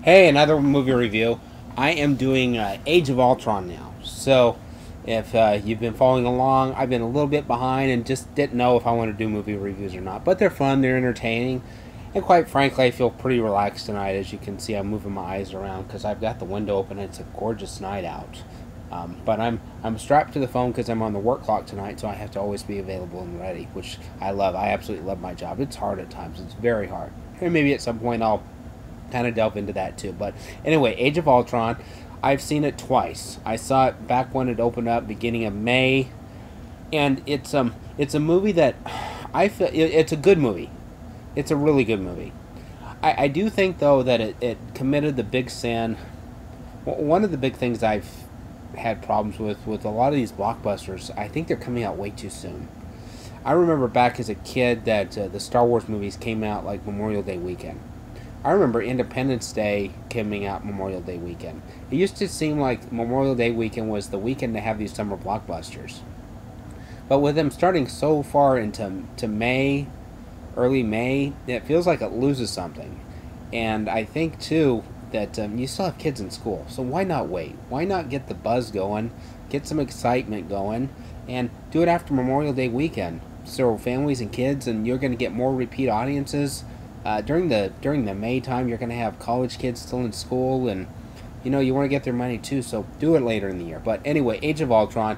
Hey, another movie review. I am doing Age of Ultron now. So, if you've been following along, I've been a little bit behind and just didn't know if I want to do movie reviews or not. But they're fun, they're entertaining, and quite frankly, I feel pretty relaxed tonight. As you can see, I'm moving my eyes around because I've got the window open. It's a gorgeous night out. But I'm strapped to the phone because I'm on the work clock tonight, so I have to always be available and ready, which I love. I absolutely love my job. It's hard at times. It's very hard. And maybe at some point I'll kind of delve into that too. But anyway, Age of Ultron, I've seen it twice. I saw it back when it opened up, beginning of May, and it's a movie that I feel it's a good movie. It's a really good movie. I do think though that it committed the big sin. One of the big things I've had problems with a lot of these blockbusters, I think they're coming out way too soon. I remember back as a kid that the Star Wars movies came out like Memorial Day weekend. I remember Independence Day coming out Memorial Day weekend. It used to seem like Memorial Day weekend was the weekend to have these summer blockbusters. But with them starting so far into May, early May, it feels like it loses something. And I think, too, that you still have kids in school. So why not wait? Why not get the buzz going, get some excitement going, and do it after Memorial Day weekend? So families and kids, and you're going to get more repeat audiences. During the May time, you're going to have college kids still in school, and you want to get their money too. So do it later in the year. But anyway, Age of Ultron.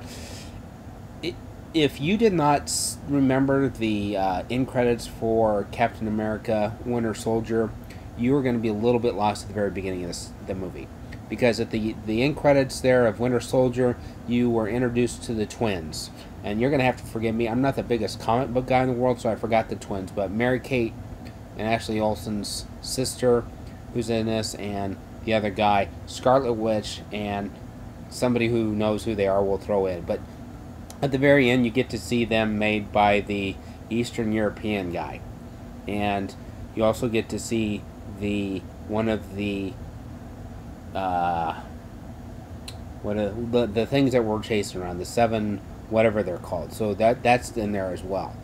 If you did not remember the end credits for Captain America: Winter Soldier, you are going to be a little bit lost at the very beginning of the movie, because at the end credits there of Winter Soldier, you were introduced to the twins, and you're going to have to forgive me. I'm not the biggest comic book guy in the world, so I forgot the twins, but Mary Kate and Ashley Olsen's sister, who's in this, and the other guy, Scarlet Witch, and somebody who knows who they are will throw in. But at the very end, you get to see them made by the Eastern European guy, and you also get to see one of the things that we're chasing around, the seven whatever they're called. So that's in there as well.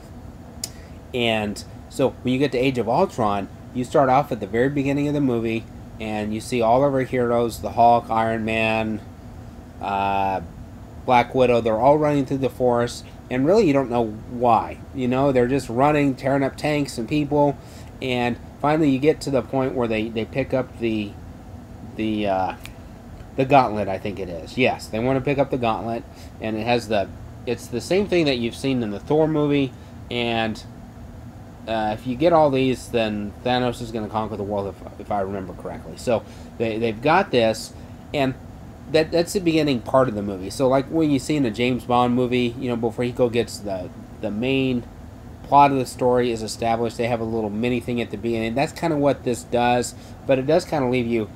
And so when you get to Age of Ultron, you start off at the very beginning of the movie, and you see all of our heroes, the Hulk, Iron Man, Black Widow. They're all running through the forest, and really you don't know why. They're just running, tearing up tanks and people, and finally you get to the point where they pick up the gauntlet, I think it is. Yes, they want to pick up the gauntlet, and it's the same thing that you've seen in the Thor movie, and if you get all these, then Thanos is going to conquer the world, if I remember correctly. So they've got this, and that's the beginning part of the movie. So like when you see in a James Bond movie, before he gets the main plot of the story is established, they have a little mini thing at the beginning. That's kind of what this does, but it does kind of leave you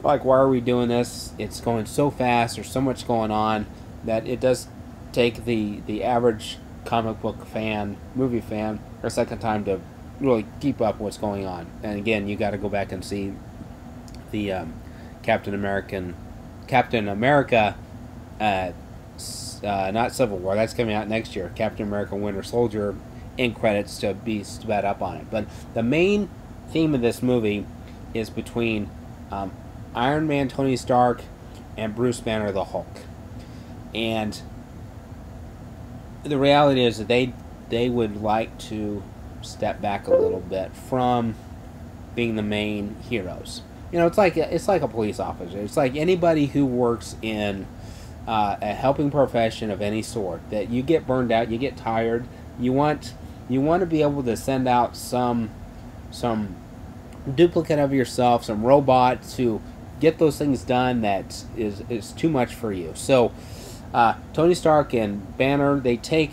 like, why are we doing this? It's going so fast, there's so much going on, that it does take the average comic book fan, movie fan, a second time to really keep up what's going on. And again, you got to go back and see the Captain America, not Civil War, that's coming out next year, Captain America Winter Soldier end credits to be sped up on it. But the main theme of this movie is between Iron Man, Tony Stark, and Bruce Banner, the Hulk. And the reality is that they would like to step back a little bit from being the main heroes. It's like a police officer. It's like anybody who works in a helping profession of any sort. That you get burned out, you get tired. You want to be able to send out some duplicate of yourself, some robot to get those things done that is too much for you. So Tony Stark and Banner, they take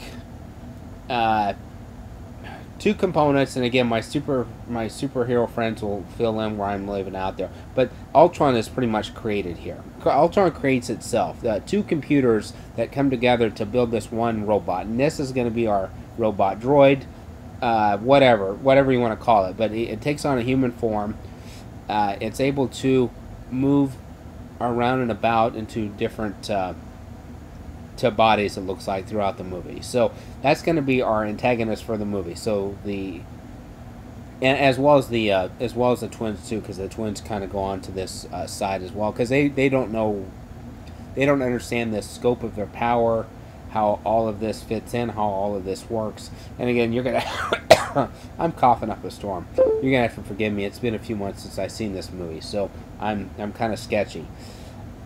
two components, and again, my superhero friends will fill in where I'm living out there. But Ultron is pretty much created here. Ultron creates itself. Two computers that come together to build this one robot, and this is going to be our robot droid, whatever you want to call it. But it takes on a human form. It's able to move around and about into different bodies, it looks like, throughout the movie. So that's going to be our antagonist for the movie. So the and as well as the twins too, because the twins kind of go on to this side as well, because they don't know, they don't understand the scope of their power, how all of this fits in, how all of this works. And again, you're gonna I'm coughing up a storm. You're gonna have to forgive me. It's been a few months since I've seen this movie, so I'm kind of sketchy.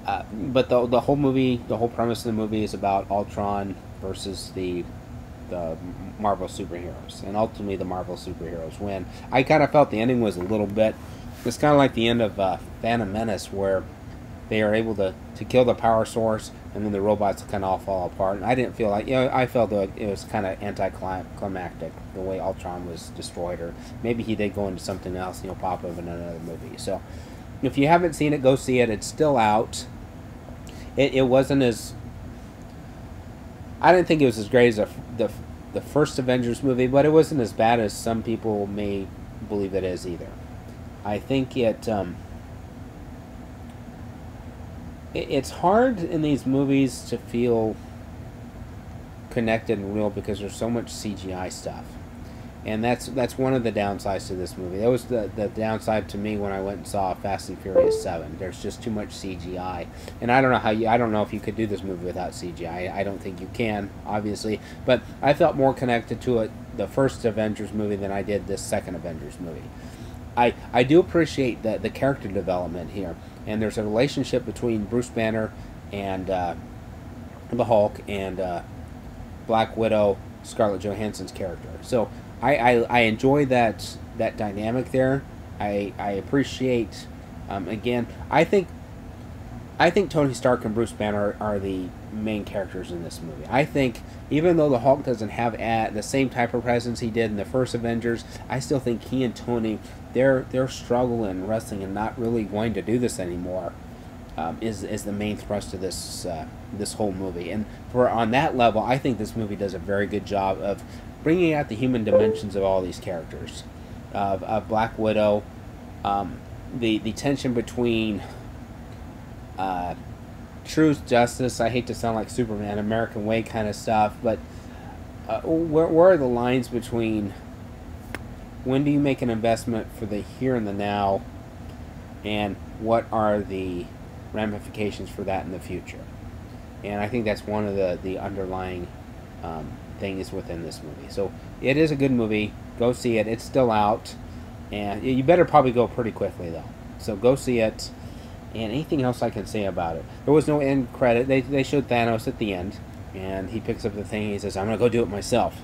But the whole movie, the whole premise of the movie is about Ultron versus the Marvel superheroes, and ultimately the Marvel superheroes win. I kind of felt the ending was a little bit, it's kind of like the end of Phantom Menace, where they are able to kill the power source, and then the robots kind of all fall apart. And I didn't feel like, I felt that it was kind of anticlimactic the way Ultron was destroyed, or maybe he did go into something else, pop up in another movie. So if you haven't seen it, go see it. It's still out. It wasn't as, I didn't think it was as great as the first Avengers movie, but it wasn't as bad as some people may believe it is either. I think it's hard in these movies to feel connected and real because there's so much CGI stuff. And that's one of the downsides to this movie. That was the downside to me when I went and saw Fast and Furious 7. There's just too much CGI. And I don't know if you could do this movie without CGI. I don't think you can, obviously. But I felt more connected to it, the first Avengers movie, than I did this second Avengers movie. I do appreciate the character development here. And there's a relationship between Bruce Banner and the Hulk and Black Widow, Scarlett Johansson's character. So I enjoy that dynamic there. I appreciate, again, I think Tony Stark and Bruce Banner are the main characters in this movie. I think even though the Hulk doesn't have the same type of presence he did in the first Avengers, I still think he and Tony, their struggle and wrestling and not really wanting to do this anymore is the main thrust of this whole movie. And on that level, I think this movie does a very good job of bringing out the human dimensions of all these characters, of Black Widow, the tension between truth, justice. I hate to sound like Superman, American Way kind of stuff, but where are the lines between when do you make an investment for the here and the now, and what are the ramifications for that in the future? And I think that's one of the underlying things within this movie. So it is a good movie. Go see it. It's still out, and you better probably go pretty quickly though. So go see it. And anything else I can say about it? There was no end credit. They showed Thanos at the end, and he picks up the thing. And he says, "I'm gonna go do it myself."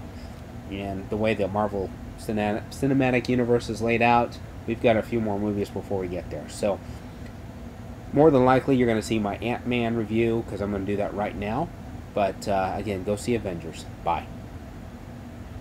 And the way the Marvel cinematic universe is laid out, we've got a few more movies before we get there. So more than likely, you're going to see my Ant-Man review, because I'm going to do that right now. But again, go see Avengers. Bye.